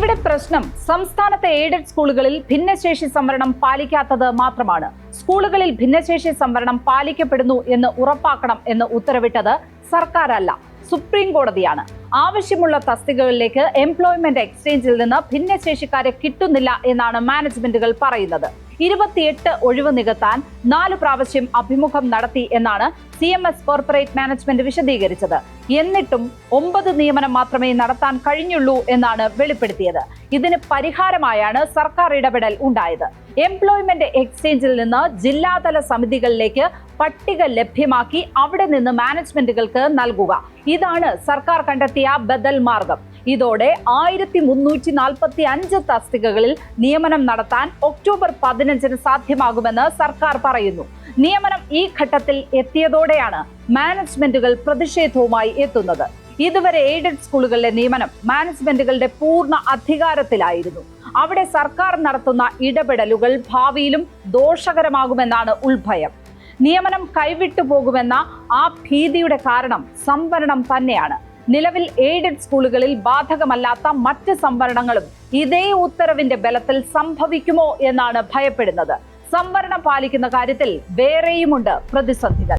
ഇവിടെ പ്രശ്നം സംസ്ഥാനത്തെ എയ്ഡഡ് സ്കൂളുകളിൽ ഭിന്നശേഷി സംവരണം പാലിക്കാത്തത് മാത്രമാണ്. സ്കൂളുകളിൽ ഭിന്നശേഷി സംവരണം പാലിക്കപ്പെടുന്നു എന്ന് ഉറപ്പാക്കണം എന്ന് ഉത്തരവിട്ടത് സർക്കാരല്ല, സുപ്രീം കോടതിയാണ്. ആവശ്യമുള്ള തസ്തികകളിലേക്ക് എംപ്ലോയ്മെന്റ് എക്സ്ചേഞ്ചിൽ നിന്ന് ഭിന്നശേഷിക്കാരെ കിട്ടുന്നില്ല എന്നാണ് മാനേജ്മെന്റുകൾ പറയുന്നത്. 28 ഒഴിവ് നികത്താൻ 4 പ്രാവശ്യം അഭിമുഖം നടത്തി എന്നാണ് CMS കോർപ്പറേറ്റ് മാനേജ്മെന്റ് വിശദീകരിച്ചത്. എന്നിട്ടും 9 നിയമനം മാത്രമേ നടത്താൻ കഴിഞ്ഞുള്ളൂ എന്നാണ് വെളിപ്പെടുത്തിയത്. ഇതിന് പരിഹാരമായാണ് സർക്കാർ ഇടപെടൽ ഉണ്ടായത്. എംപ്ലോയ്മെന്റ് എക്സ്ചേഞ്ചിൽ നിന്ന് ജില്ലാതല സമിതികളിലേക്ക് പട്ടിക ലഭ്യമാക്കി അവിടെ നിന്ന് മാനേജ്മെന്റുകൾക്ക് നൽകുക. ഇതാണ് സർക്കാർ കണ്ടെത്തിയ ബദൽ മാർഗം. ഇതോടെ 1345 തസ്തികകളിൽ നിയമനം നടത്താൻ ഒക്ടോബർ 15-ന് സാധ്യമാകുമെന്ന് സർക്കാർ പറയുന്നു. നിയമനം ഈ ഘട്ടത്തിൽ എത്തിയതോടെയാണ് മാനേജ്മെന്റുകൾ പ്രതിഷേധവുമായി എത്തുന്നത്. ഇതുവരെ എയ്ഡഡ് സ്കൂളുകളിലെ നിയമനം മാനേജ്മെന്റുകളുടെ പൂർണ്ണ അധികാരത്തിലായിരുന്നു. അവിടെ സർക്കാർ നടത്തുന്ന ഇടപെടലുകൾ ഭാവിയിലും ദോഷകരമാകുമെന്നാണ് ഉൾഭയം. നിയമനം കൈവിട്ടു പോകുമെന്ന ആ ഭീതിയുടെ കാരണം സംവരണം തന്നെയാണ്. നിലവിൽ എയ്ഡഡ് സ്കൂളുകളിൽ ബാധകമല്ലാത്ത മറ്റ് സംവരണങ്ങളും ഇതേ ഉത്തരവിന്റെ ബലത്തിൽ സംഭവിക്കുമോ എന്നാണ് ഭയപ്പെടുന്നത്. സംവരണം പാലിക്കുന്ന കാര്യത്തിൽ വേറെയുമുണ്ട് പ്രതിസന്ധികൾ.